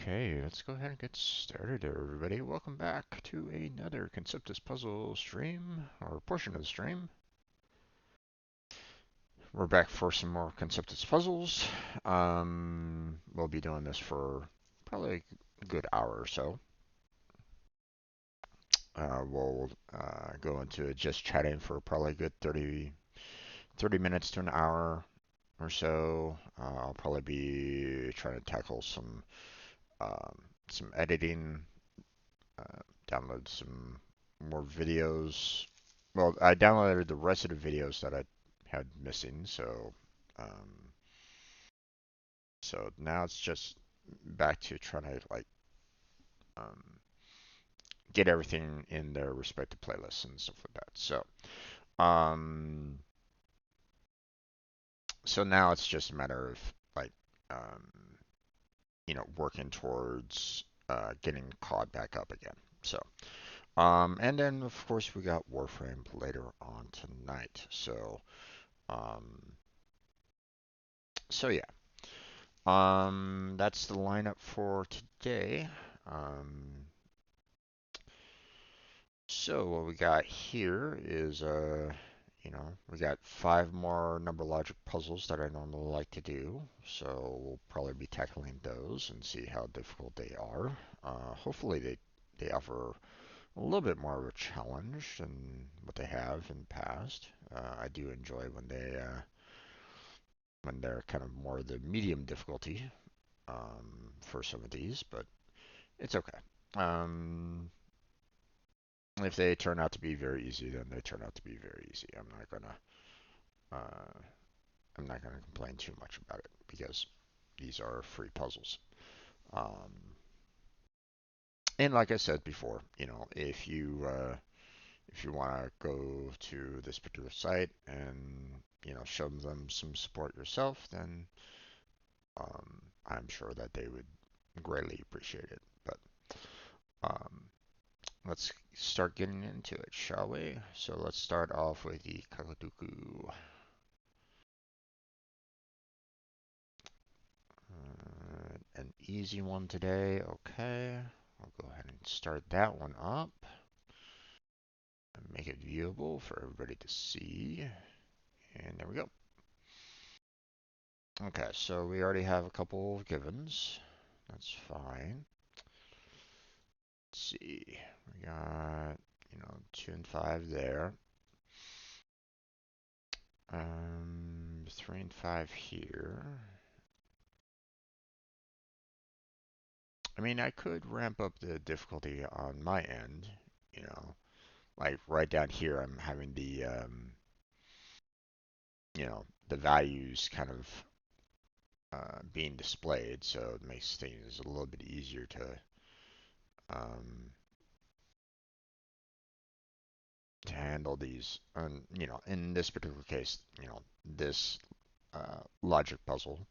Okay, let's go ahead and get started, everybody. Welcome back to another Conceptis Puzzle stream, or portion of the stream. We're back for some more Conceptis Puzzles. We'll be doing this for probably a good hour or so. We'll go into just chatting for probably a good 30 minutes to an hour or so. I'll probably be trying to tackle some editing, download some more videos. Well, I downloaded the rest of the videos that I had missing, um, so now it's just back to trying to um, get everything in their respective playlists and stuff like that. Um, so now it's just a matter of like, um, working towards getting caught back up again. And then of course we got Warframe later on tonight. Um, so yeah. That's the lineup for today. Um, so what we got here is we got 5 more number logic puzzles that I normally like to do. So we'll probably be tackling those and see how difficult they are. Hopefully they offer a little bit more of a challenge than what they have in the past. I do enjoy when they're kind of more the medium difficulty for some of these, but it's okay. Um, if they turn out to be very easy, then they turn out to be very easy. Uh, I'm not gonna complain too much about it because these are free puzzles. Um, and like I said before, if you want to go to this particular site and show them some support yourself, then I'm sure that they would greatly appreciate it. But um, let's start getting into it, shall we? So let's start off with the Kakaduku. An easy one today, okay. I'll go ahead and start that one up and make it viewable for everybody to see. And there we go. Okay, so we already have a couple of givens. That's fine. Let's see. We got, 2 and 5 there. 3 and 5 here. I mean, I could ramp up the difficulty on my end, you know, like right down here, I'm having the values kind of being displayed, so it makes things a little bit easier um, to handle these. And, in this particular case, this logic puzzle.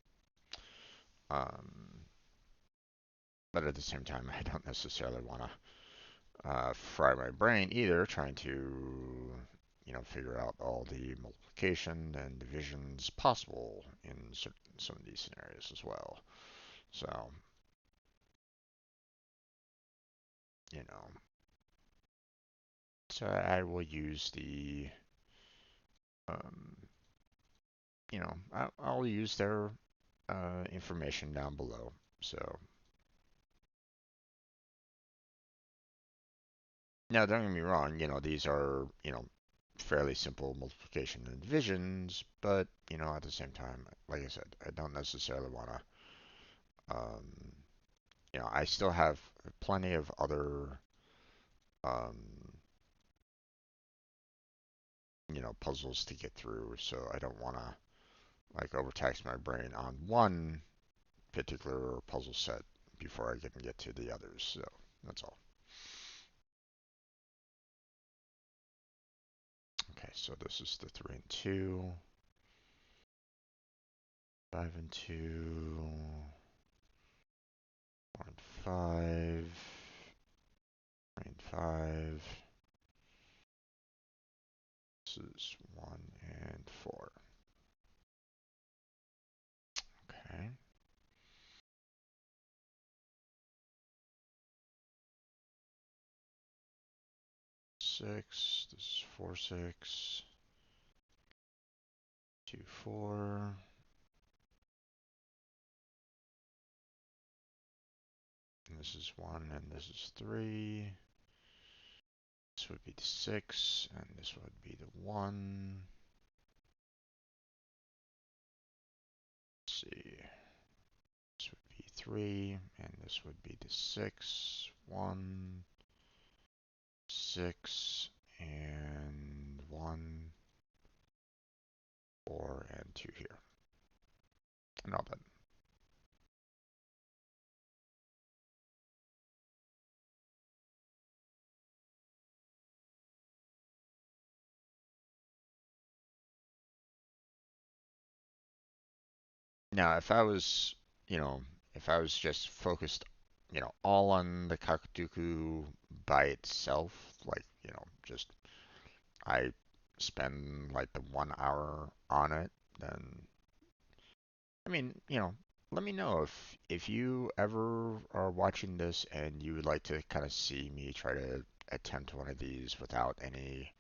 Um, but at the same time, I don't necessarily want to fry my brain either, trying to, figure out all the multiplication and divisions possible in some of these scenarios as well. So, you know, so I will use um, I'll use their information down below. So, now don't get me wrong, these are, fairly simple multiplication and divisions, but, at the same time, like I said, I don't necessarily want to, I still have plenty of other, um, puzzles to get through, so I don't want to, like, overtax my brain on one particular puzzle set before I can get to the others, so that's all. Okay, so this is the 3 and 2, 5 and 2, 4 and 5, 3 and 5. This is 1 and 4. Okay. 6. This is 4, 6. 2, 4. And this is 1, and this is 3. This would be the 6, and this would be the 1. Let's see. This would be 3, and this would be the 6. 1, 6, and 1, 4, and 2 here. And all done. Now, if I was, if I was just focused, all on the Kakutuku by itself, like, just I spend like the 1 hour on it, then, I mean, let me know if you ever are watching this and you would like to kind of see me try to attempt one of these without any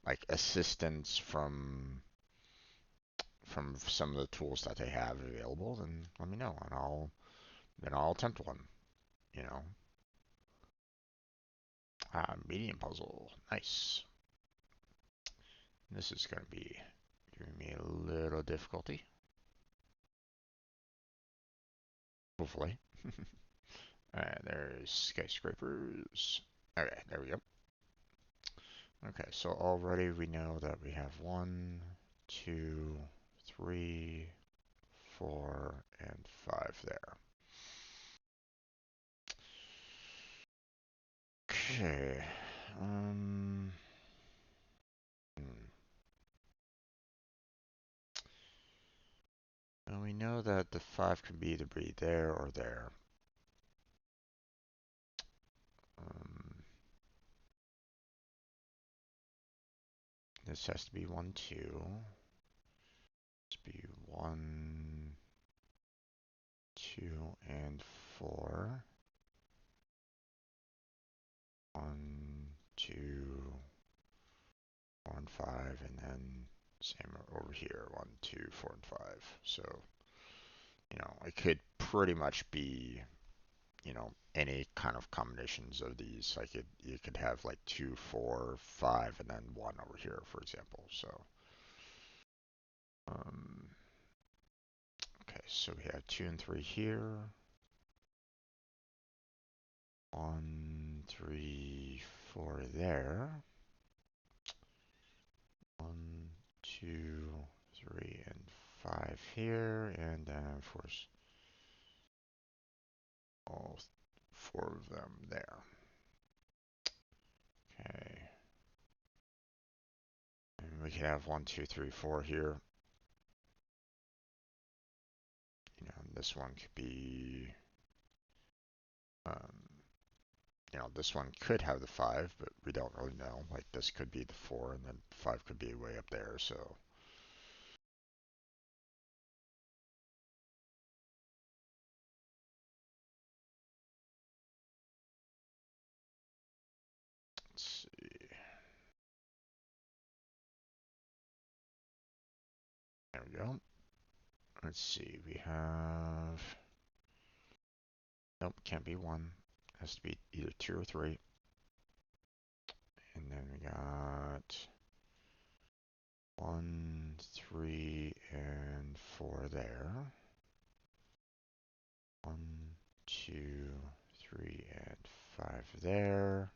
like assistance from some of the tools that they have available, then let me know and I'll attempt one, you know. Medium puzzle. Nice. This is going to be giving me a little difficulty. Hopefully. Alright, there's skyscrapers. Okay, there we go. Okay, so already we know that we have 1, 2, 3, 4, and 5 there. Okay. Well, we know that the 5 can be either be there or there. This has to be 1, 2. This be 1, 2, and 4. 1, 2, 4, and 5, and then same over here, 1, 2, 4, and 5. So, it could pretty much be, any kind of combinations of these. Like you could have like 2, 4, 5, and then 1 over here, for example. So, okay, so we have 2 and 3 here. 1, 3, 4 there. 1, 2, 3, and 5 here, and then of course all 4 of them there. Okay. And we can have 1, 2, 3, 4 here. This one could be, this one could have the 5, but we don't really know. Like this could be the 4, and then 5 could be way up there, so. Let's see. There we go. Let's see, we have, nope, can't be 1. Has to be either 2 or 3. And then we got 1, 3, and 4 there. 1, 2, 3, and 5 there.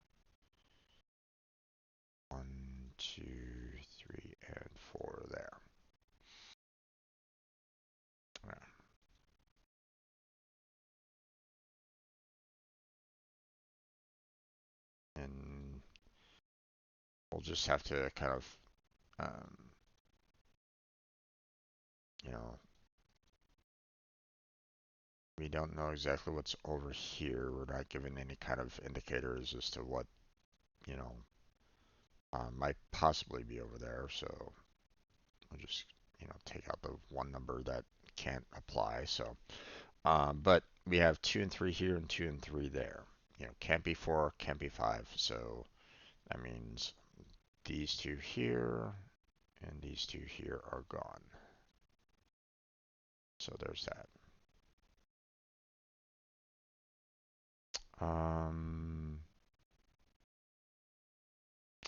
1, 2, 3, and 4 there. And we'll just have to kind of, we don't know exactly what's over here. We're not given any kind of indicators as to what, might possibly be over there. So we'll just, take out the one number that can't apply. So, but we have 2 and 3 here and 2 and 3 there. Can't be 4, can't be 5. So That means these two here and these two here are gone. So there's that.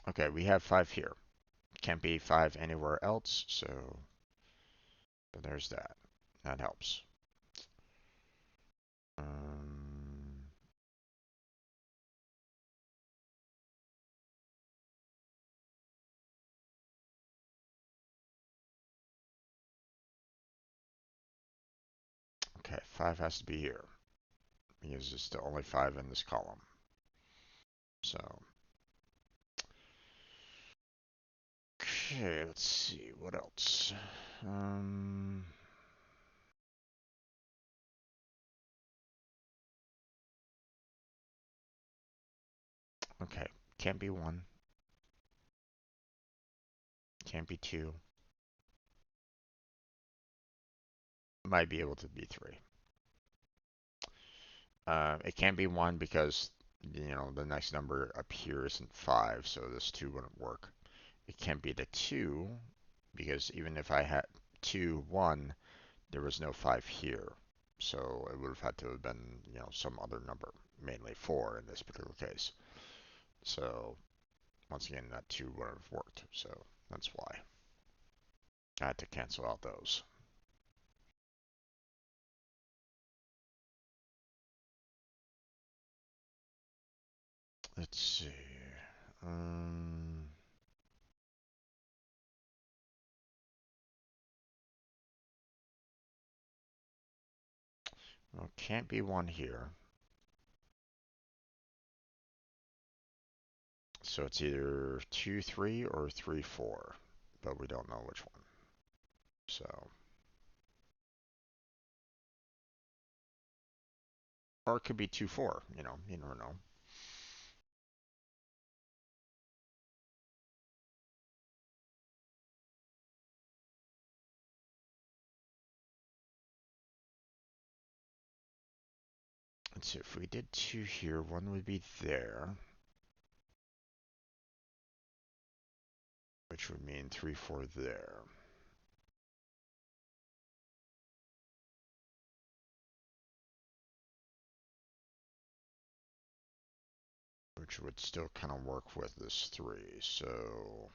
Okay, we have 5 here. Can't be 5 anywhere else, so there's that. That helps. Okay, 5 has to be here because it's the only 5 in this column. So, okay, let's see, what else? Okay, can't be 1. Can't be 2. Might be able to be 3. It can't be 1 because, the next number up here isn't 5, so this 2 wouldn't work. It can't be the 2 because even if I had 2, 1, there was no 5 here. So it would have had to have been, some other number, mainly 4 in this particular case. So once again, that 2 wouldn't have worked. So that's why I had to cancel out those. Let's see. Well, can't be 1 here. So it's either 2, 3 or 3, 4, but we don't know which one. So, or it could be 2, 4, you never know. Let's see, if we did 2 here, 1 would be there, which would mean 3, 4 there. Which would still kind of work with this 3, so...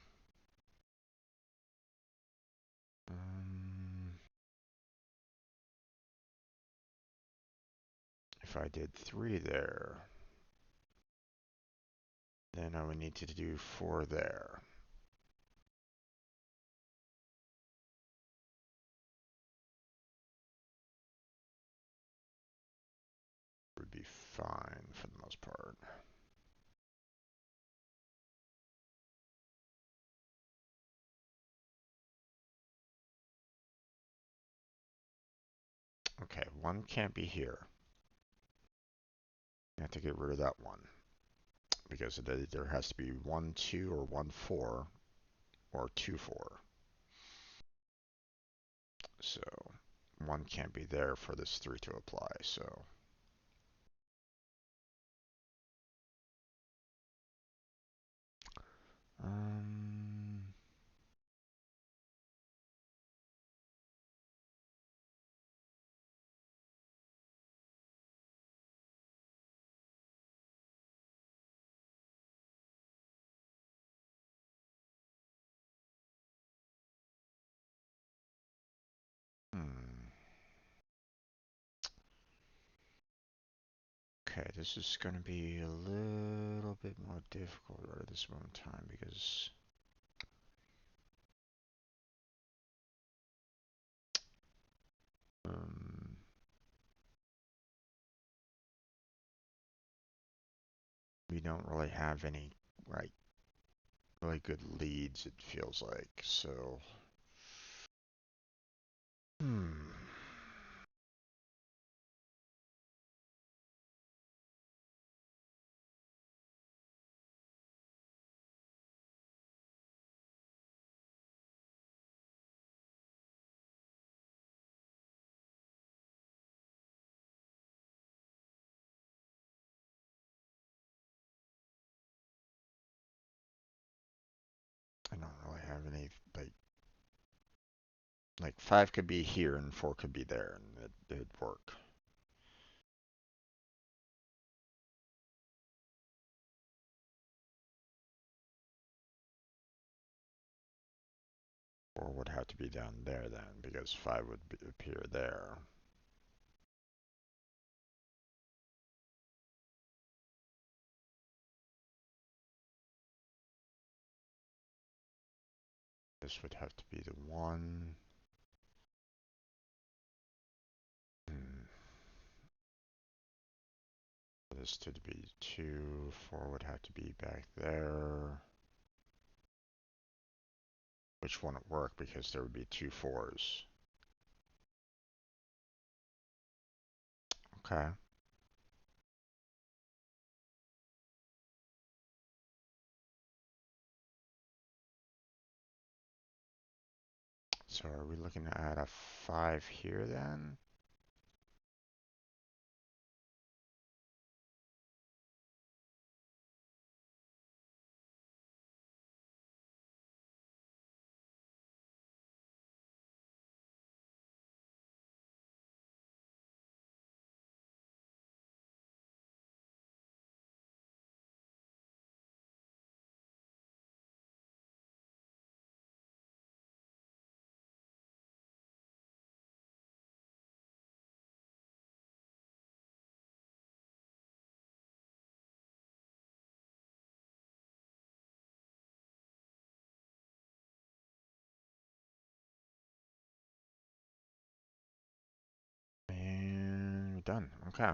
if I did 3 there, then I would need to do 4 there. Would be fine for the most part. Okay, 1 can't be here. I have to get rid of that 1. Because it either has to be 1, 2 or 1, 4 or 2, 4. So 1 can't be there for this 3 to apply, so... Okay, this is going to be a little bit more difficult right at this moment in time because we don't really have any really good leads, it feels like. So, like 5 could be here and 4 could be there, and it'd work. Or would have to be down there then, because 5 would appear there. This would have to be the 1. This to be 2. 4 would have to be back there. Which wouldn't work because there would be 2 4s. Okay. So are we looking to add a 5 here then? And we're done. Okay.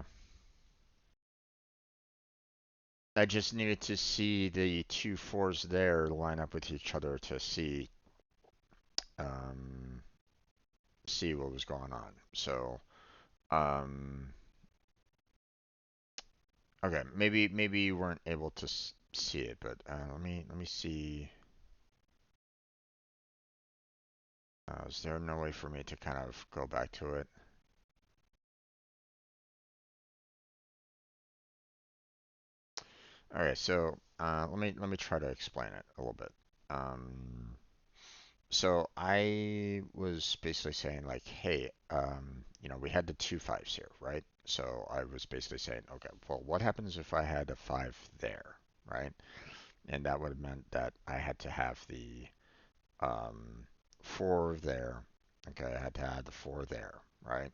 I just needed to see the 2 4s there line up with each other to um, see what was going on. So, okay, maybe you weren't able to see it, but let me see. Is there no way for me to kind of go back to it? Okay, so let me try to explain it a little bit. So I was basically saying like, hey, we had the 2 5s here, right? So I was basically saying, okay, well, what happens if I had a 5 there, right? And that would have meant that I had to have the 4 there. Okay, I had to add the 4 there, right?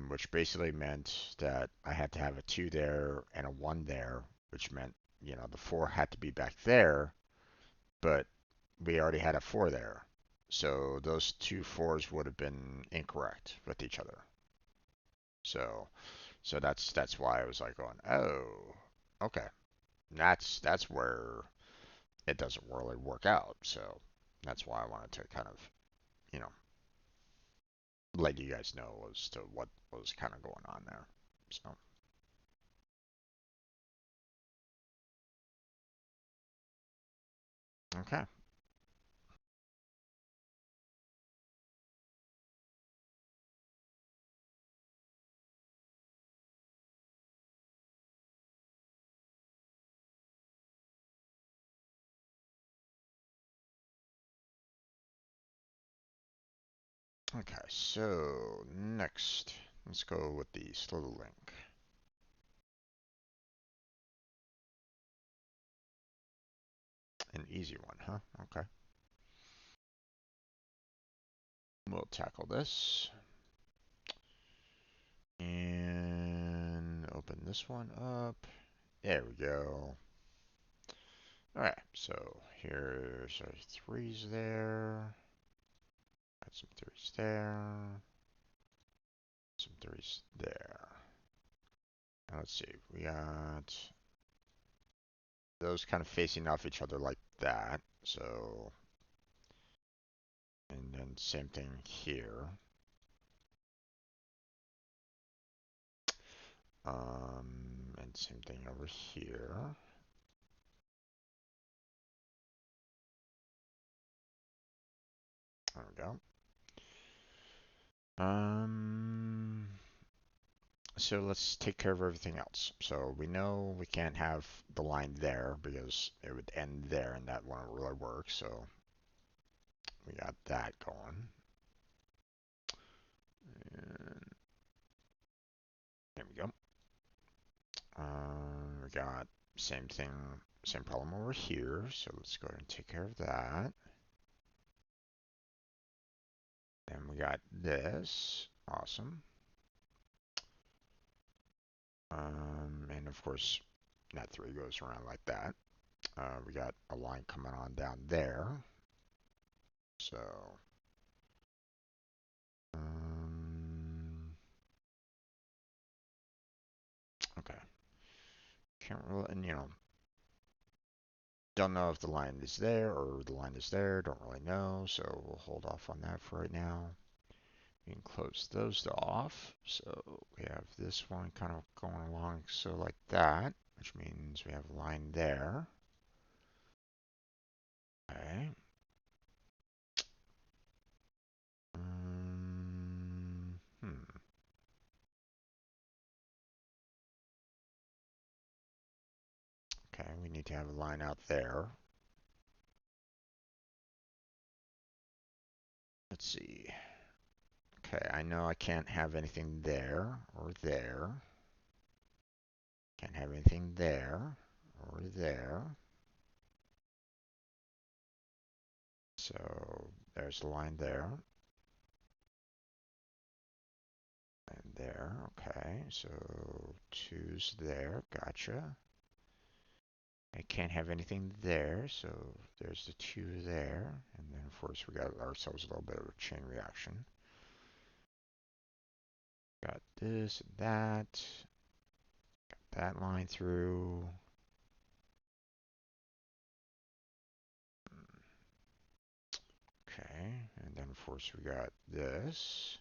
Which basically meant that I had to have a 2 there and a 1 there, which meant, the 4 had to be back there, but we already had a 4 there. So those 2 4s would have been incorrect with each other. So that's why I was like going, oh, okay. That's where it doesn't really work out. So that's why I wanted to kind of, you know, let you guys know as to what was kind of going on there. So, okay. Okay, so next, let's go with the slow link. An easy one, huh? Okay. We'll tackle this. And open this one up. There we go. Alright, so here's our 3s there. Got some 3s there. Some 3s there. Now let's see, we got those kind of facing off each other like that. So, and then same thing here. And same thing over here. There we go. So let's take care of everything else. So we know we can't have the line there because it would end there and that wouldn't really work. So we got that going. And there we go. We got same thing, same problem over here. So let's go ahead and take care of that. Then we got this. Awesome. And of course, that 3 goes around like that. We got a line coming on down there. So, okay. Can't really, and don't know if the line is there or the line is there. Don't really know. So we'll hold off on that for right now. We can close those off. So we have this one kind of going along so like that, which means we have a line there. Okay. Okay, we need to have a line out there. Let's see. Okay, I know I can't have anything there or there. Can't have anything there or there. So there's a line there. And there, okay. So 2's there, gotcha. I can't have anything there, so there's the 2 there. And then of course we got ourselves a little bit of a chain reaction. Got this and that. Got that line through. Okay, and then of course we got this.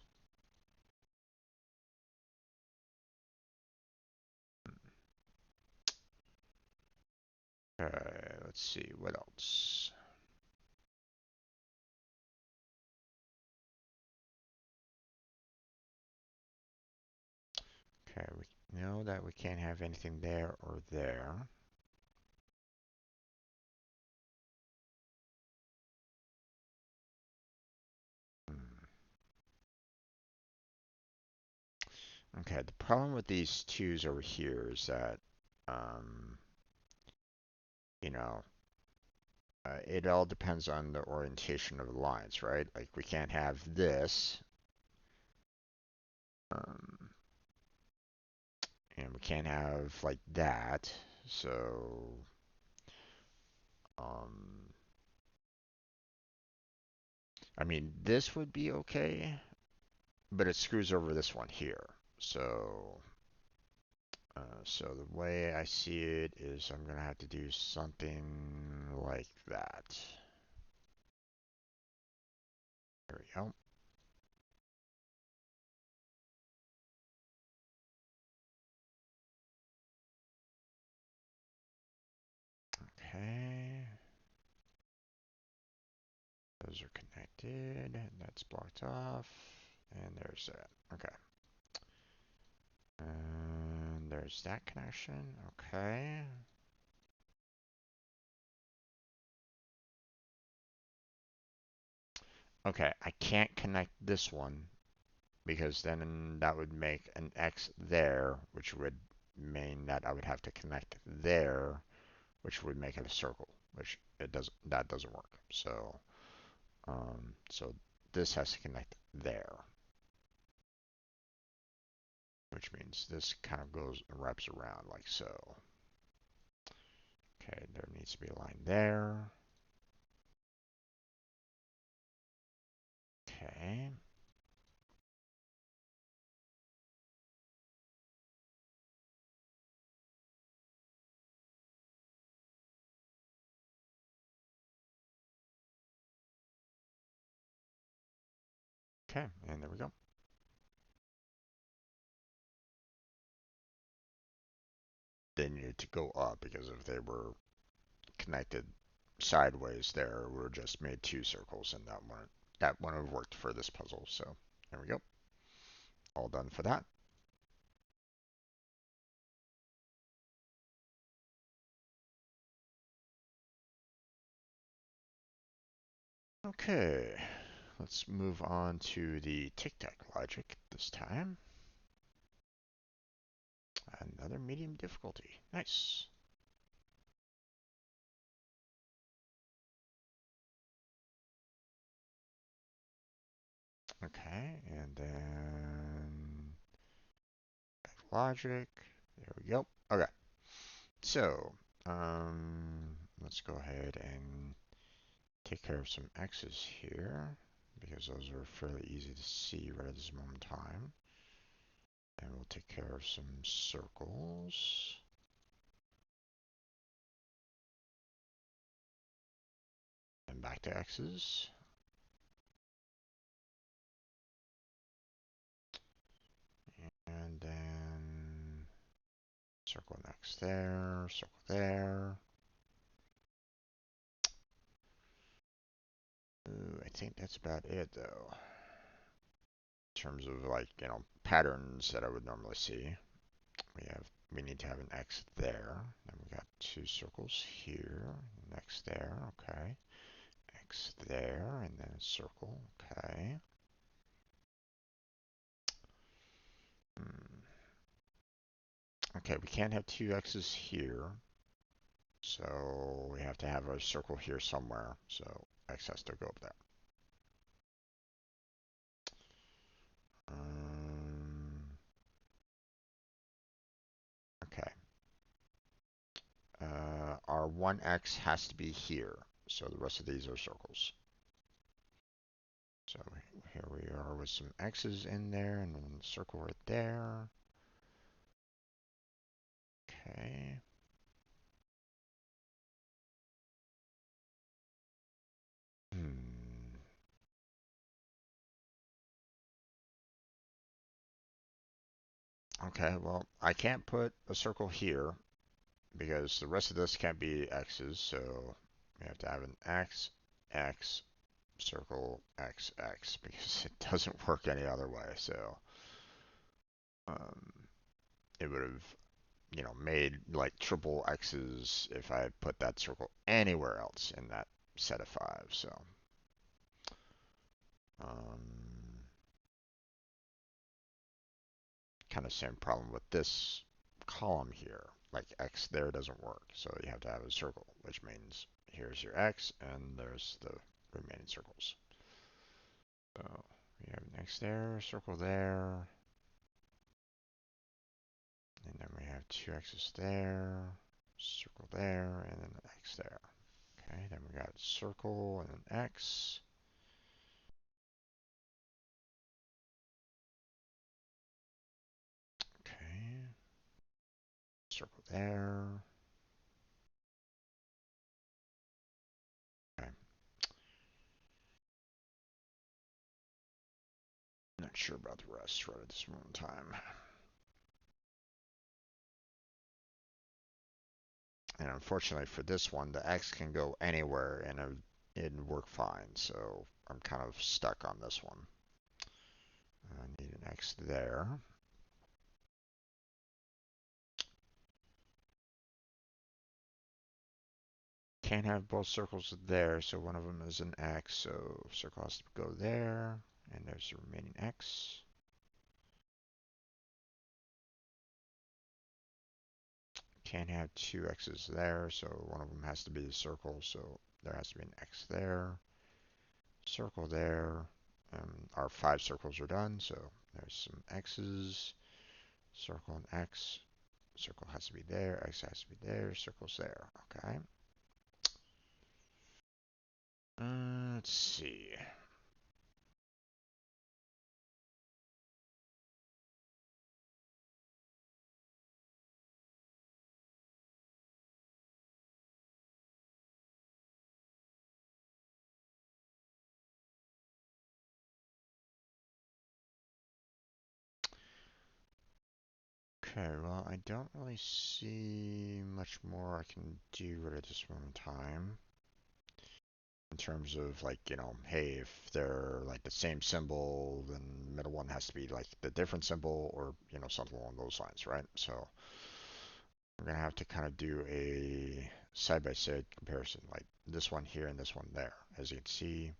Okay, let's see, what else? Okay, we know that we can't have anything there or there. Okay, the problem with these 2's over here is that, you know, it all depends on the orientation of the lines, right? Like we can't have this, and we can't have like that. So, I mean, this would be okay, but it screws over this one here. So, so the way I see it is I'm gonna have to do something like that. There we go. Okay. Those are connected. That's blocked off. And there's that. Okay. And there's that connection. Okay. Okay, I can't connect this one because then that would make an X there, which would mean that I would have to connect there, which would make it a circle, which that doesn't work. So, so this has to connect there, which means this kind of goes and wraps around like so. Okay, there needs to be a line there. Okay. Okay, and there we go. They needed to go up because if they were connected sideways there, we just made 2 circles and that wouldn't have worked for this puzzle. So there we go. All done for that. Okay, let's move on to the Tic-Tac-Logic this time. Another medium difficulty. Nice. Okay, and then logic. There we go. Okay, so let's go ahead and take care of some X's here because those are fairly easy to see right at this moment in time. And we'll take care of some circles. And back to X's. And then circle next there, circle there. Ooh, I think that's about it though. In terms of like, patterns that I would normally see. We need to have an X there. Then we got two circles here, an X there, okay. X there, and then a circle, okay. Okay, we can't have two X's here. So we have to have a circle here somewhere. So X has to go up there. Okay. Our 1X has to be here. So the rest of these are circles. So here we are with some X's in there and then a circle right there. Okay. Okay, well, I can't put a circle here because the rest of this can't be X's, so we have to have an X, X, circle, X, X, because it doesn't work any other way, so um, it would have, made like triple X's if I put that circle anywhere else in that set of five, so um, kind of same problem with this column here. Like X there doesn't work, so you have to have a circle, which means here's your X and there's the remaining circles. So we have an X there, circle there, and then we have two X's there, circle there, and then an X there. Okay, then we got circle and an X. Okay, circle there. Okay. Not sure about the rest right at this moment in time. And unfortunately for this one, the X can go anywhere and it'd work fine. So I'm kind of stuck on this one. I need an X there. Can't have both circles there, so one of them is an X, so circle has to go there, and there's the remaining X. Can't have two X's there, so one of them has to be a circle, so there has to be an X there. Circle there. Our 5 circles are done, so there's some X's. Circle and X. Circle has to be there, X has to be there, circle's there. Okay. Let's see. Okay, well, I don't really see much more I can do right at this moment in time. In terms of like, hey, if they're like the same symbol, then the middle one has to be like the different symbol or, something along those lines, right? So we're gonna have to kind of do a side-by-side comparison, like this one here and this one there. As you can see,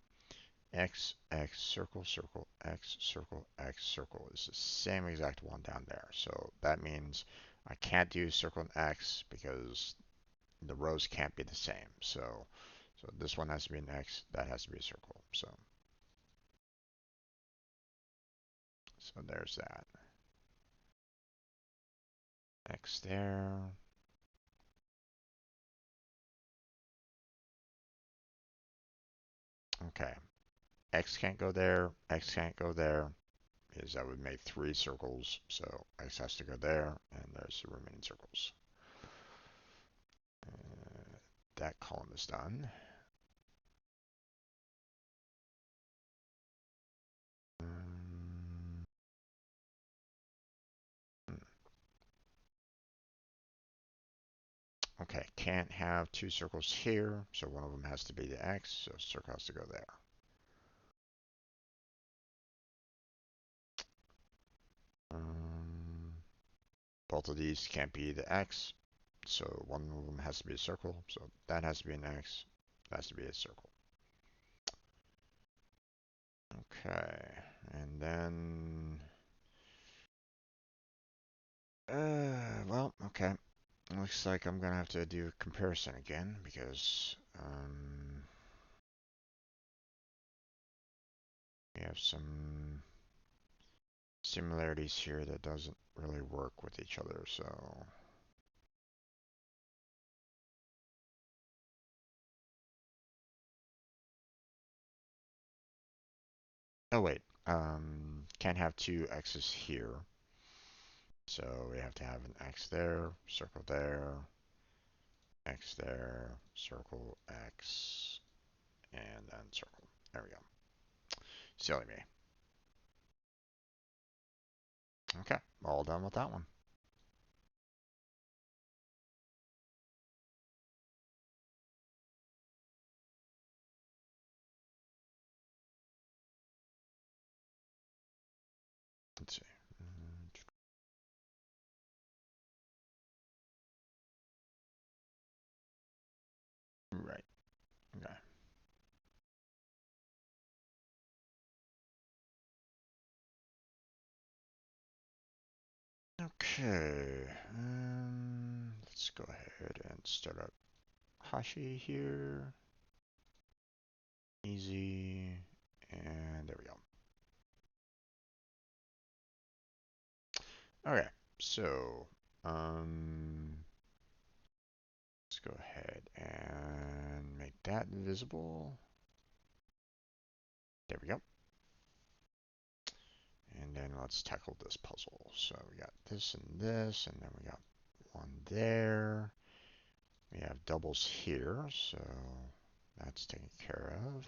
X, X, circle, circle, X, circle, X, circle is the same exact one down there. So that means I can't do circle and X because the rows can't be the same. So this one has to be an X, that has to be a circle. So there's that. X there. Okay. X can't go there, X can't go there, because that would make 3 circles. So X has to go there, and there's the remaining circles. That column is done. Okay, can't have 2 circles here, so one of them has to be the X, so circle has to go there. Both of these can't be the X, so one of them has to be a circle, so that has to be an X, that has to be a circle. Okay, and then, well, okay. Looks like I'm gonna have to do a comparison again because we have some similarities here that doesn't really work with each other, so. Oh wait, can't have 2 X's here. So we have to have an X there, circle there, X there, circle X, and then circle. There we go. Silly me. Okay, all done with that one. Let's see. Right. Okay. Okay. Let's go ahead and start up Hashi here. Easy. And there we go. Okay. So, let's go ahead and make that visible. There we go. And then let's tackle this puzzle. So we got this and this, and then we got one there. We have doubles here, so that's taken care of.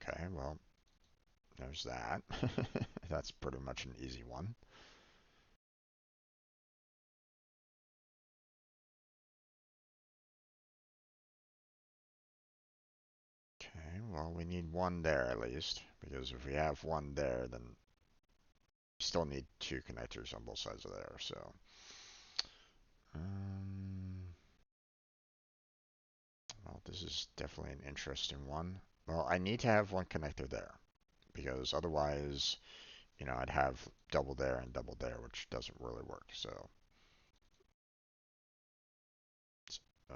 Okay, well, there's that. That's pretty much an easy one. Okay, well, we need one there at least, because if we have one there, then we still need 2 connectors on both sides of there, so. Well, this is definitely an interesting one. Well, I need to have one connector there, because otherwise, I'd have double there and double there, which doesn't really work, so. Uh,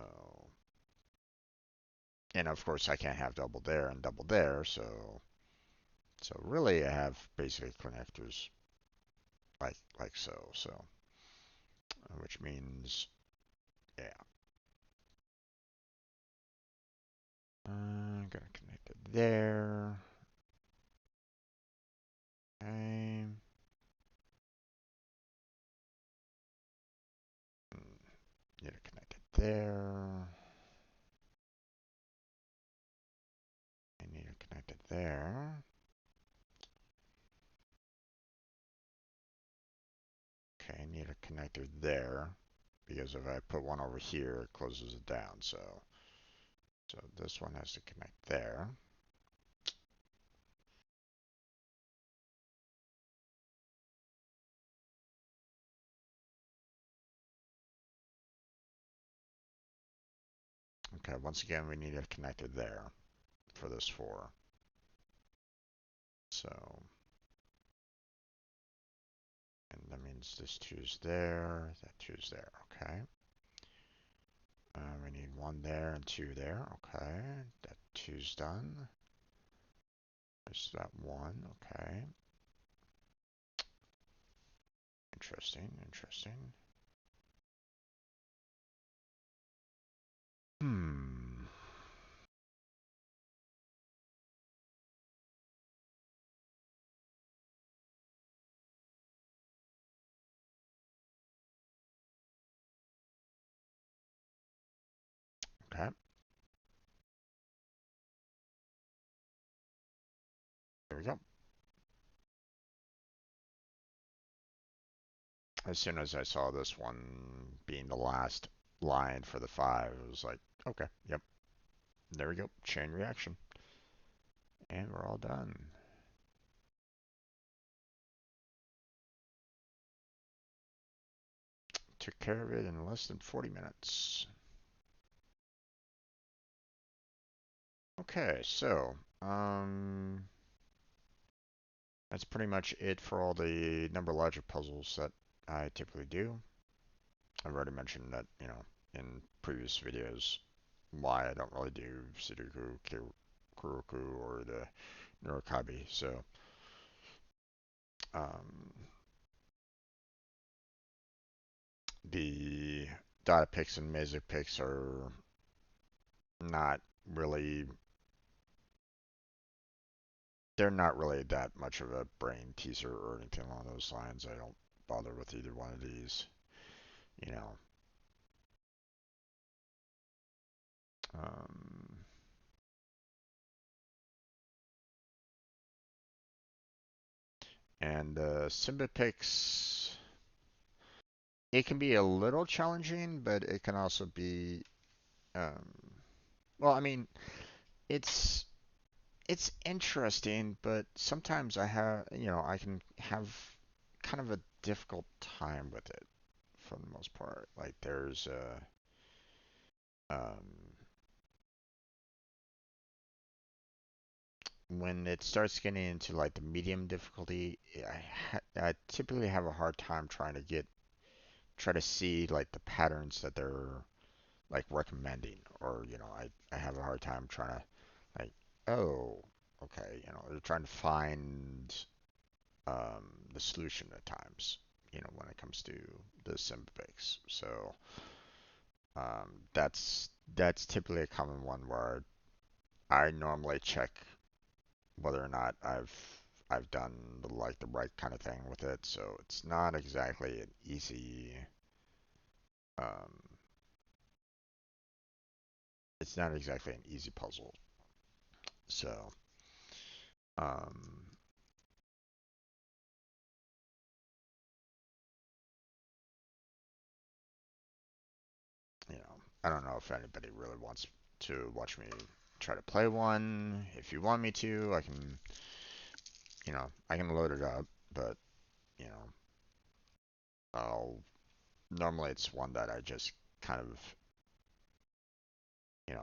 and of course, I can't have double there and double there, so really I have basically connectors like so, which means, yeah. I'm gonna connect it there. Okay. Need to connect it there. I need to connect it there. Okay, I need a connector there, because if I put one over here, it closes it down, so this one has to connect there. Okay, once again, we need a connector there for this 4. So, and that means this 2's there, that 2's there, okay. We need 1 there and 2 there, okay. That 2's done. There's that 1, okay. Interesting, interesting. Okay. There we go. As soon as I saw this one being the last line for the 5, it was like, okay, yep. There we go. Chain reaction. And we're all done. Took care of it in less than 40 minutes. Okay, so that's pretty much it for all the number logic puzzles that I typically do. I've already mentioned that, in previous videos, why I don't really do Sudoku, Kuroku, or the Neurokabi. So, um, the Dot-a-Pix and Mesa-Pix are not really, they're not really that much of a brain teaser or anything along those lines. I don't bother with either one of these, you know. Um, and Symbipix, it can be a little challenging, but it can also be, um, well, I mean, it's it's interesting, but sometimes I can have kind of a difficult time with it for the most part. Like there's when it starts getting into like the medium difficulty, I typically have a hard time try to see like the patterns that they're like recommending, or I have a hard time trying to like, oh, okay, they're trying to find the solution at times, when it comes to the Symbipix. So that's typically a common one where I normally check whether or not I've done like the right kind of thing with it. So um, it's not exactly an easy puzzle. So um, I don't know if anybody really wants to watch me try to play one. If you want me to, I can load it up, but you know, I'll normally it's one that I just kind of,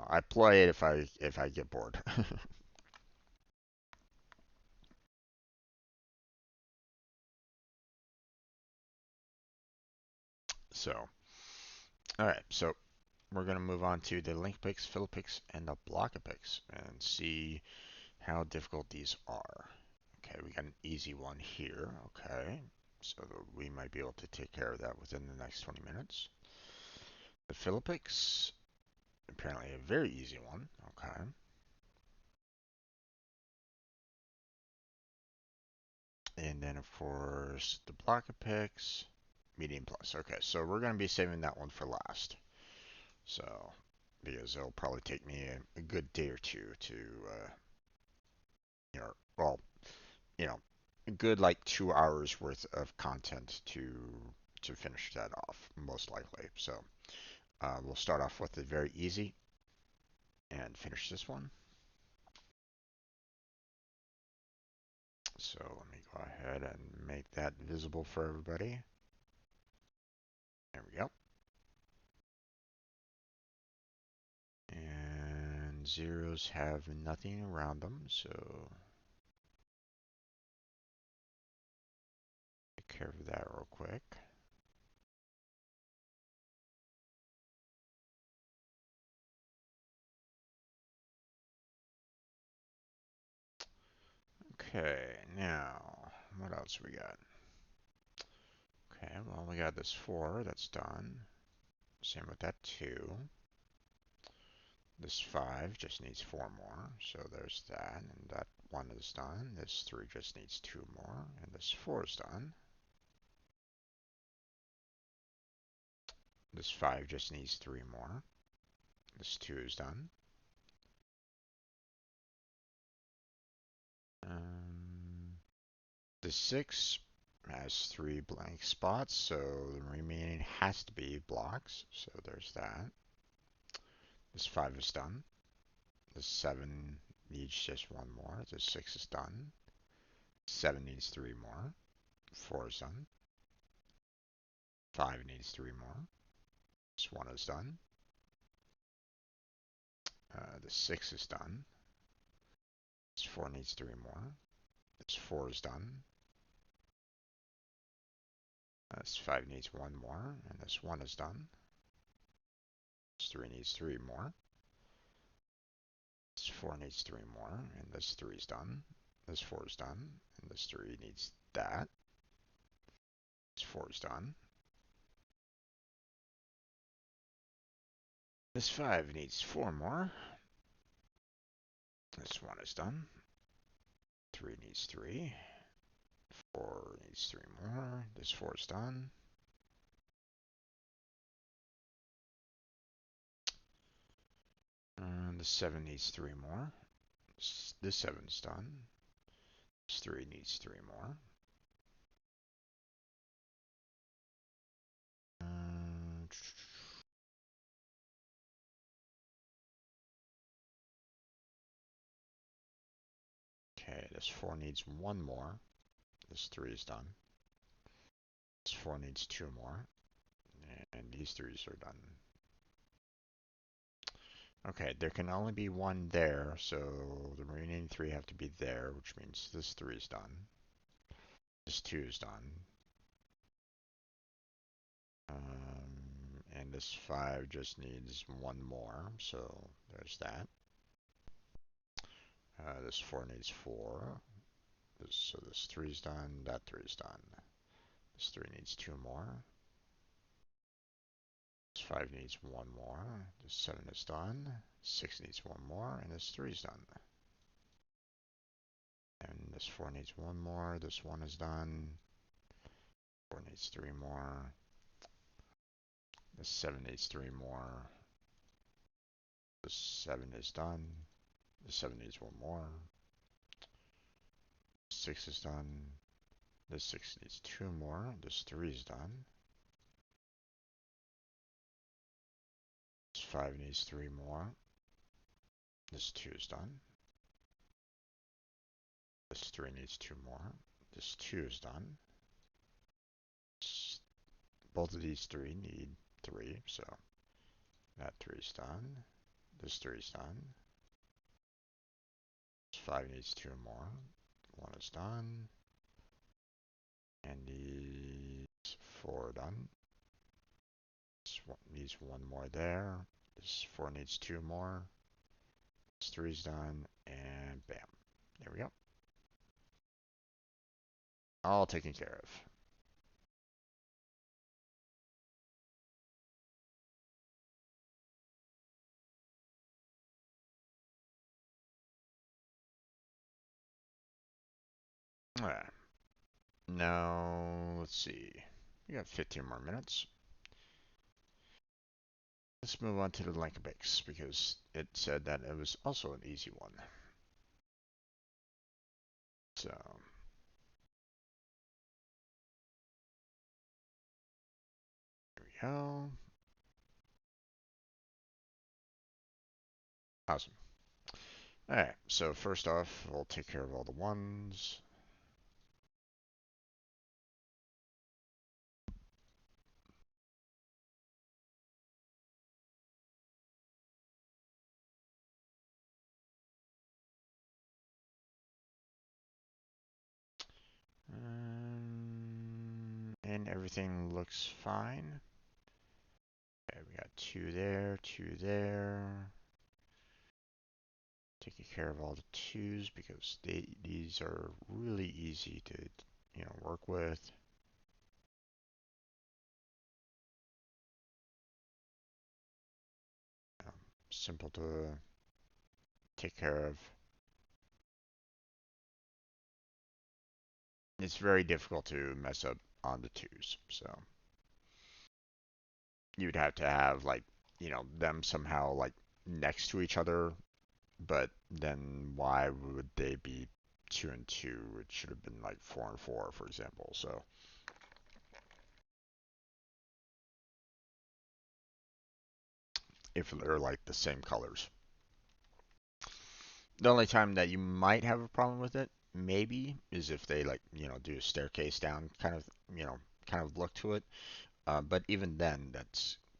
I play it if I get bored. So, all right, so we're gonna move on to the Link-a-Pix, Fill-a-Pix, and the Block-a-Pix, and see how difficult these are. Okay, we got an easy one here. Okay, so we might be able to take care of that within the next 20 minutes. The Fill-a-Pix, apparently a very easy one. Okay. And then, of course, the Block-a-Pix, medium plus. Okay, so we're going to be saving that one for last. So, because it'll probably take me a good day or two to, well, you know, a good like 2 hours worth of content to finish that off, most likely. So, we'll start off with it very easy and finish this one. So let me go ahead and make that visible for everybody. There we go. And zeros have nothing around them, so take care of that real quick. Okay, now, what else we got? Okay, well, we got this 4, that's done. Same with that 2. This 5 just needs 4 more, so there's that, and that 1 is done. This 3 just needs 2 more, and this 4 is done. This 5 just needs 3 more. This 2 is done. The 6 has 3 blank spots, so the remaining has to be blocks, so there's that. This 5 is done. This 7 needs just 1 more. This 6 is done. 7 needs 3 more. 4 is done. 5 needs 3 more. This 1 is done. The 6 is done. This 4 needs 3 more. This 4 is done. This 5 needs 1 more, and this 1 is done. This 3 needs 3 more. This 4 needs 3 more, and this 3 is done. This 4 is done, and this 3 needs that. This 4 is done. This 5 needs 4 more. This 1 is done. 3 needs 3. 4 needs 3 more. This 4 is done. And the 7 needs 3 more. This 7 is done. This 3 needs 3 more. Okay, this 4 needs 1 more. This 3 is done. This 4 needs 2 more. And these 3s are done. Okay, there can only be 1 there, so the remaining 3 have to be there, which means this 3 is done. This 2 is done. And this 5 just needs 1 more, so there's that. This 4 needs 4. So this 3 is done, that 3 is done. This 3 needs 2 more. This 5 needs 1 more. This 7 is done. 6 needs 1 more, and this 3 is done. And this 4 needs 1 more. This 1 is done. 4 needs 3 more. This 7 needs 3 more. This 7 is done. This 7 needs 1 more. 6 is done. This 6 needs 2 more. This 3 is done. This 5 needs 3 more. This 2 is done. This 3 needs 2 more. This 2 is done. Both of these 3 need 3, so that 3 is done. This 3 is done. This 5 needs 2 more. 1 is done. And these 4 are done. This 1 needs 1 more there. This 4 needs 2 more. This 3 is done. And bam. There we go. All taken care of. Alright. Now, let's see. We got 15 more minutes. Let's move on to the Link-a-Pix because it said that it was also an easy one. So, here we go. Awesome. Alright, so first off, we'll take care of all the ones. everything looks fine. Okay, we got 2 there. Taking care of all the 2s because these are really easy to, work with. Simple to take care of. It's very difficult to mess up on the 2s, so you'd have to have like, them somehow like next to each other, but then why would they be 2 and 2? It should have been like 4 and 4, for example. So if they're like the same colors. The only time that you might have a problem with it, maybe, is if they like, do a staircase down kind of look to it. But even then,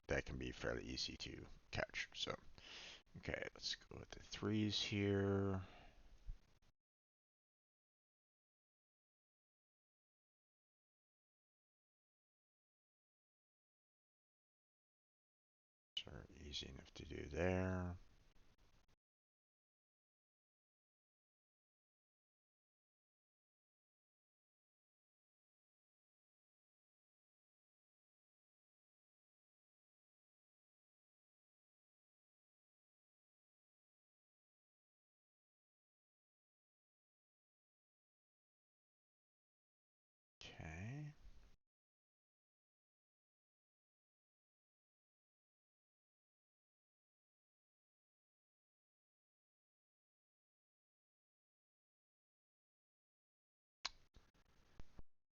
that can be fairly easy to catch. So, okay, let's go with the 3s here. So easy enough to do there. Okay.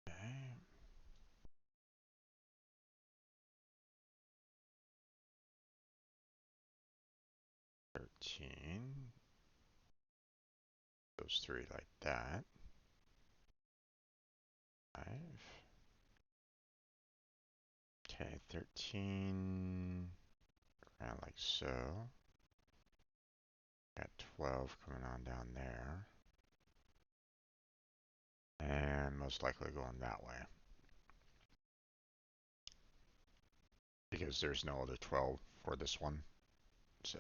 Okay. 13. Those 3 like that. 5. Okay, 13. Around like so. Got 12 coming on down there. And most likely going that way. Because there's no other 12 for this one. So.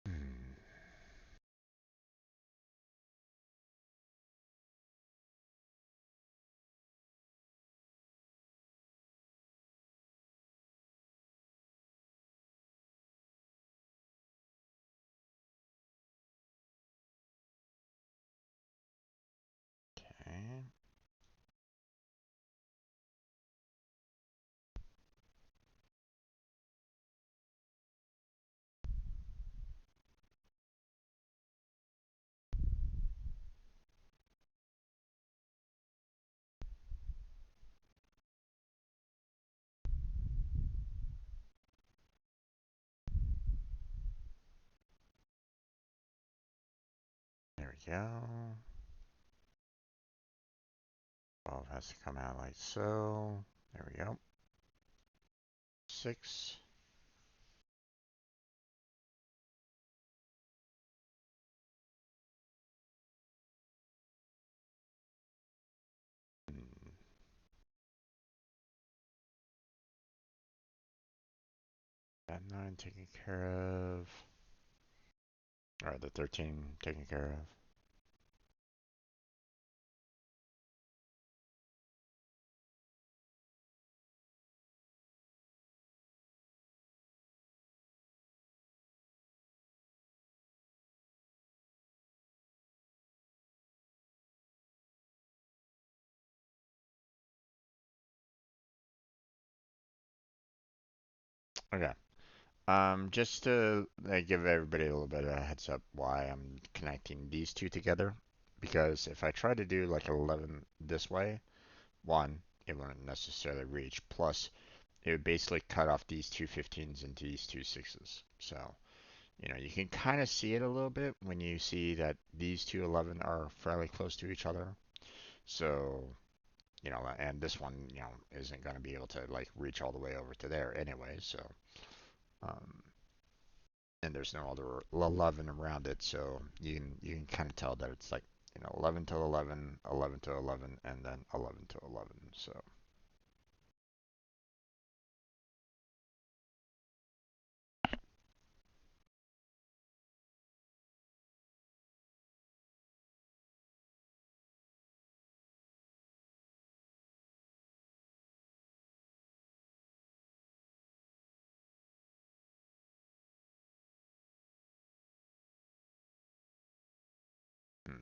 Hmm. Okay. There we go. 12 has to come out like so. There we go. 6. Hmm. That 9 taken care of. Or the 13 taken care of. Okay. Just to give everybody a little bit of a heads up why I'm connecting these 2 together. Because if I try to do like 11 this way, one, it wouldn't necessarily reach. Plus, it would basically cut off these 2 15s into these 2 6s. So, you can kind of see it a little bit when you see that these 2 11 are fairly close to each other. So, and this one, isn't going to be able to like reach all the way over to there anyway. So, um, and there's no other 11 around it, so you can kind of tell that it's like 11 to 11, 11 to 11, and then 11 to 11. So. Hmm.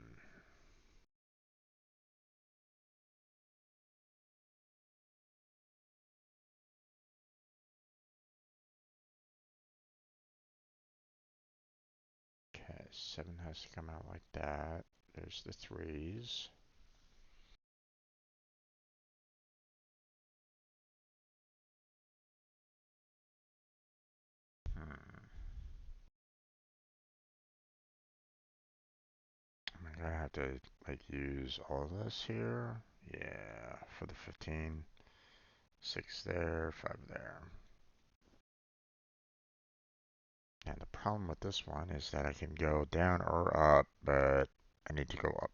Okay, 7 has to come out like that. There's the 3s. Hmm. Am I gonna have to like use all of this here? Yeah, for the 15. 6 there, 5 there. And the problem with this one is that I can go down or up, but I need to go up.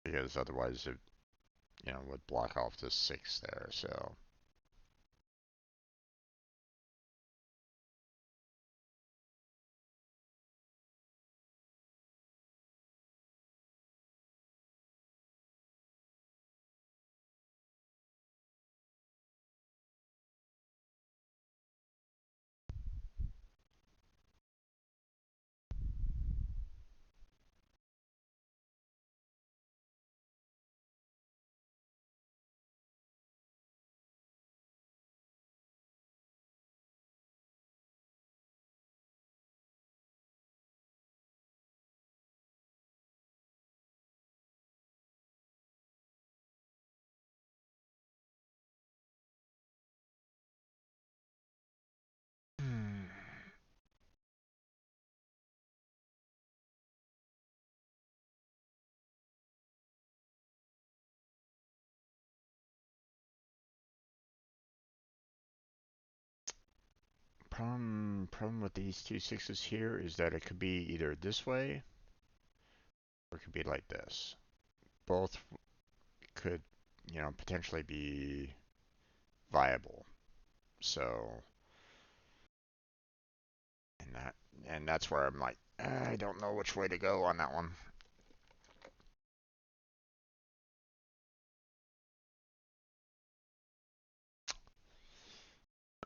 Because otherwise it, would block off this 6 there, so. Hmm. Problem with these two 6s here is that it could be either this way or it could be like this. Both could, potentially be viable. So, and that and that's where I'm like, I don't know which way to go on that one.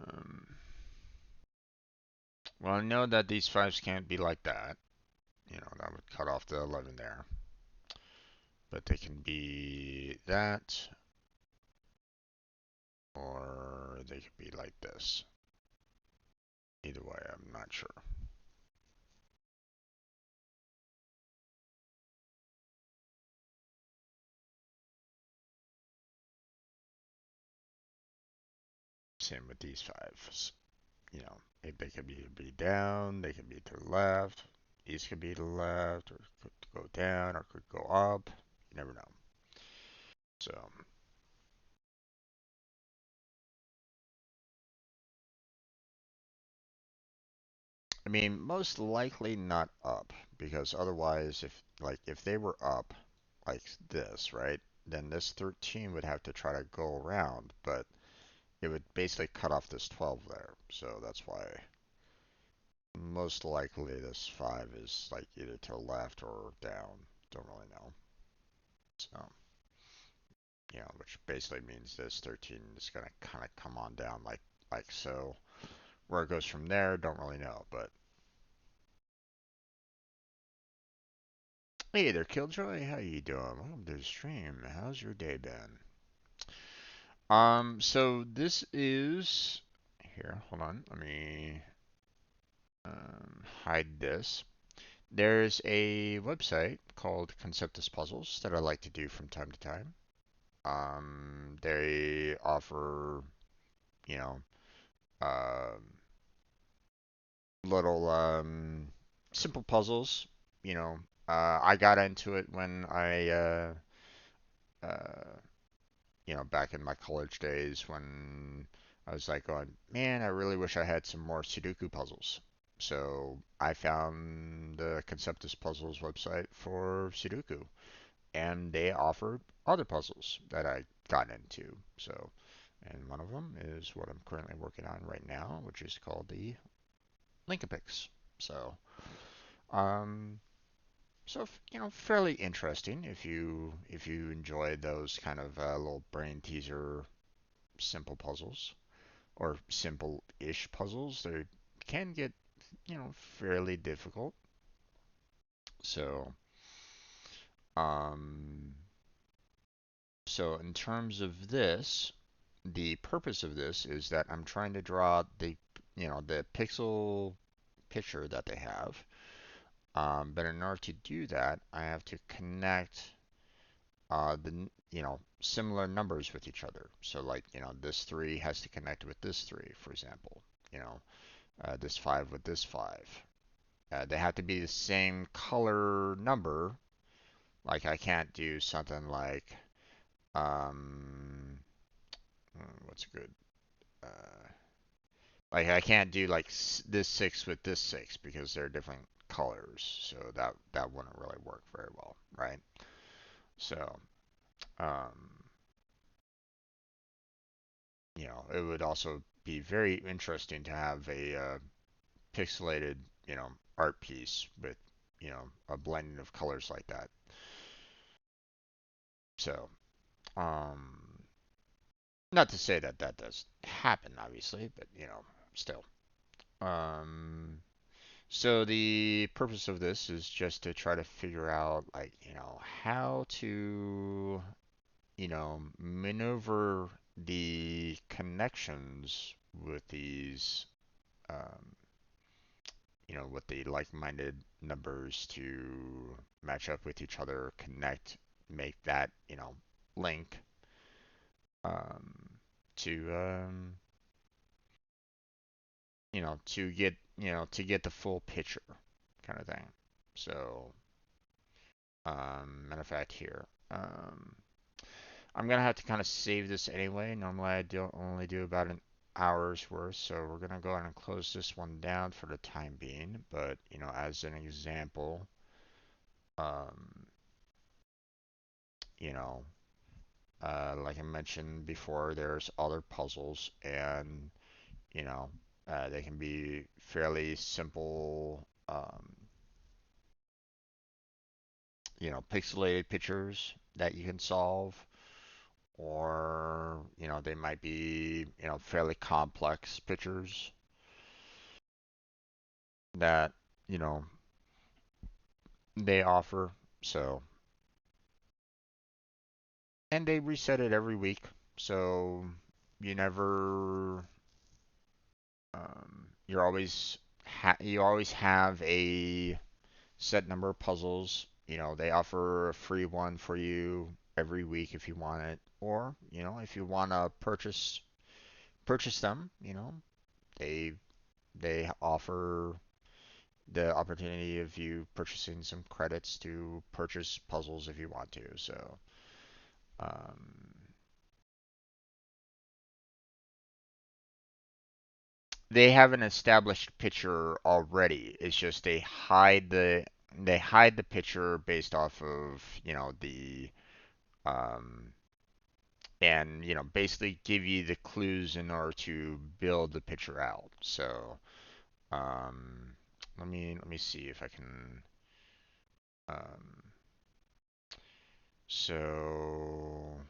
Um, well, I know that these 5s can't be like that. That would cut off the 11 there. But they can be that, or they could be like this. Either way, I'm not sure. Same with these 5s. If they could be down, they could be to the left. These could be to the left, or could go down, or could go up. You never know. So, I mean, most likely not up, because otherwise, if they were up like this, right, then this 13 would have to try to go around, but it would basically cut off this 12 there. So that's why most likely this 5 is like either to the left or down. Don't really know. So, which basically means this 13 is gonna kind of come on down like so. Where it goes from there, don't really know, but hey there, Killjoy. How you doing? Welcome to the stream. How's your day been? So this is here. Hold on. Let me hide this. There's a website called Conceptis Puzzles that I like to do from time to time. They offer, you know, um, little simple puzzles. You know, I got into it when uh, back in my college days when I was like going, man, I really wish I had some more Sudoku puzzles. So I found the Conceptis Puzzles website for Sudoku, and they offered other puzzles that I got into. So, and one of them is what I'm currently working on right now, which is called the Link-a-Pix. So, um, fairly interesting if you enjoy those kind of little brain teaser simple puzzles or simple-ish puzzles. They can get fairly difficult. So, um, so in terms of this, the purpose of this is that I'm trying to draw the pixel picture that they have. But in order to do that, I have to connect similar numbers with each other. So like, this 3 has to connect with this 3, for example. This 5 with this 5. They have to be the same color number. Like I can't do something like, um, what's good? Uh, like I can't do like this 6 with this 6 because they're different colors. So that wouldn't really work very well, right? So, um, it would also be very interesting to have a pixelated, art piece with, a blending of colors like that. So, um, not to say that that does happen, obviously, but still. Um, so the purpose of this is just to try to figure out, like, how to, maneuver the connections with these, um, with the like-minded numbers to match up with each other, connect, make that, link, um, to, to get the full picture kind of thing. So, matter of fact, here, I'm gonna have to kind of save this anyway. Normally, I do only do about an hour's worth, so we're gonna go ahead and close this one down for the time being. But as an example, um, you know, like I mentioned before, there's other puzzles, and you know, they can be fairly simple, pixelated pictures that you can solve, or they might be fairly complex pictures that you know they offer. So, and they reset it every week, so you never you always have a set number of puzzles. They offer a free one for you every week if you want it, or if you want to purchase them. They they offer the opportunity of you purchasing some credits to purchase puzzles if you want to. So, um, they have an established picture already. It's just they hide the picture based off of the um, and basically give you the clues in order to build the picture out. So um, let me see if I can. Um, so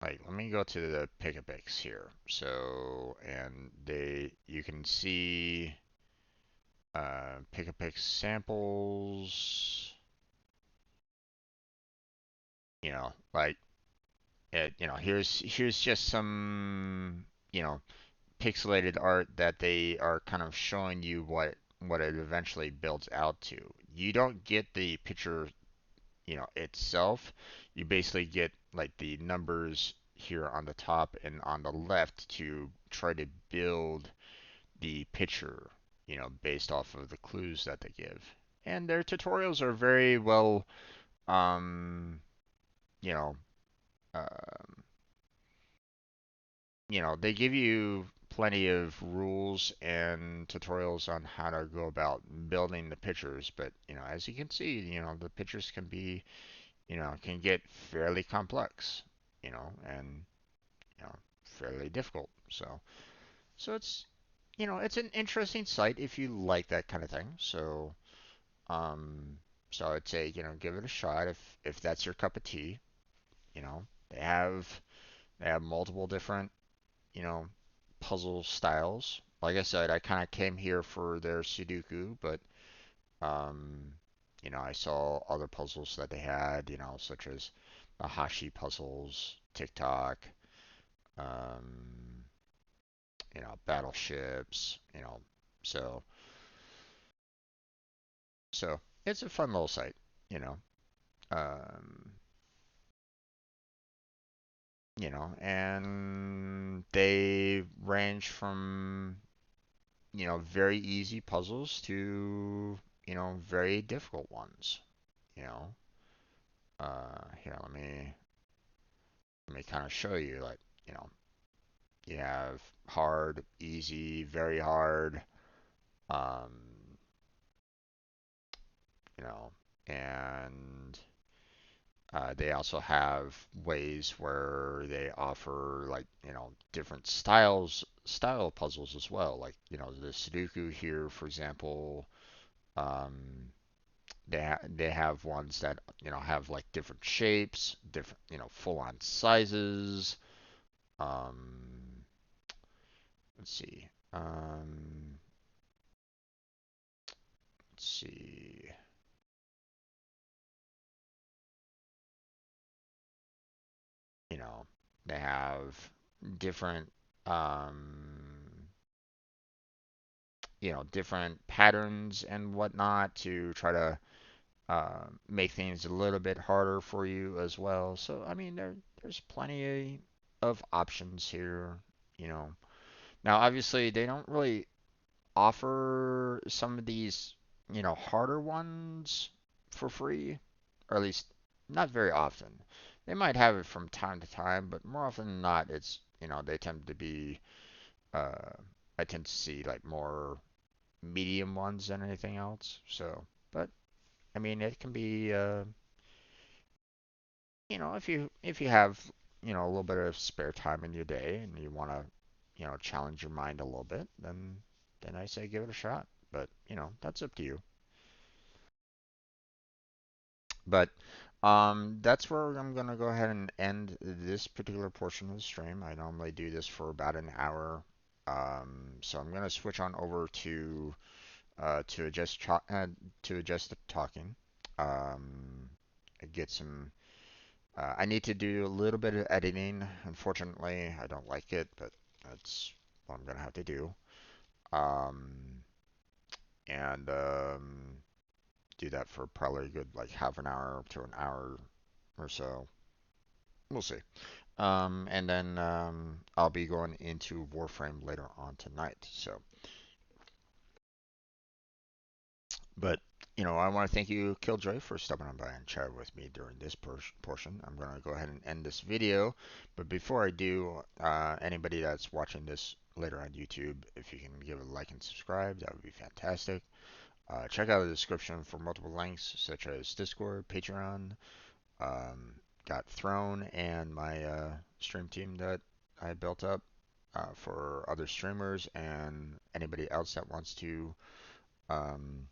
like let me go to the Pic-a-Pix here. So and you can see Pic-a-Pix samples. Like here's just some pixelated art that they are kind of showing you what it eventually builds out to. You don't get the picture itself. You basically get like the numbers here on the top and on the left to try to build the picture based off of the clues that they give. And their tutorials are very well, um, you know, um, they give you plenty of rules and tutorials on how to go about building the pictures, but as you can see, the pictures can be, can get fairly complex, and fairly difficult. So it's an interesting site if you like that kind of thing. Um, so I'd say, give it a shot if that's your cup of tea. You know, they have they have multiple different, you know, puzzle styles. Like I said, I kind of came here for their Sudoku, but um, I saw other puzzles that they had, such as the Hashi puzzles, Tic-Tac, um, battleships, so so it's a fun little site, you know. Um, and they range from, very easy puzzles to, very difficult ones, you know. Here, let me kind of show you, like, you know, you have hard, easy, very hard, um, you know, and they also have ways where they offer, like, different style puzzles as well. Like, the Sudoku here, for example, um, they have ones that, have like different shapes, different, full-on sizes. Um, let's see. Let's see. You know, they have different um, different patterns and whatnot to try to make things a little bit harder for you as well. So, I mean, there's plenty of options here, you know. Now, obviously, they don't really offer some of these, harder ones for free, or at least not very often. They might have it from time to time, but more often than not, it's, they tend to be, uh, I tend to see like more medium ones than anything else. So, but I mean, it can be, if you have, a little bit of spare time in your day and you want to, challenge your mind a little bit, then I say give it a shot. But, that's up to you. But that's where I'm gonna go ahead and end this particular portion of the stream. I normally do this for about an hour. So I'm gonna switch on over to adjust the talking. Um, get some. I need to do a little bit of editing. Unfortunately, I don't like it, but that's what I'm gonna have to do. Um, and do that for probably a good like half an hour to an hour or so. We'll see. And then I'll be going into Warframe later on tonight. So, but I want to thank you, Killjoy, for stopping on by and chatting with me during this portion. I'm going to go ahead and end this video. But before I do, anybody that's watching this later on YouTube, if you can give a like and subscribe, that would be fantastic. Check out the description for multiple links, such as Discord, Patreon, got Throne, and my stream team that I built up for other streamers and anybody else that wants to um,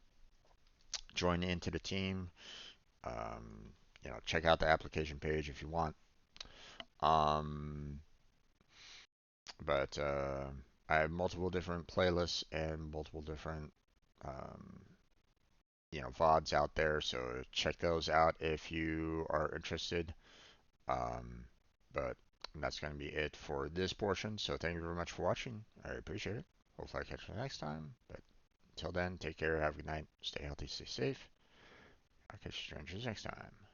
join into the team. Um, check out the application page if you want. Um, but I have multiple different playlists and multiple different um, VODs out there, so check those out if you are interested. Um, but that's going to be it for this portion. So thank you very much for watching. I appreciate it. Hopefully I catch you next time. But until then, take care. Have a good night. Stay healthy. Stay safe. I'll catch you strangers next time.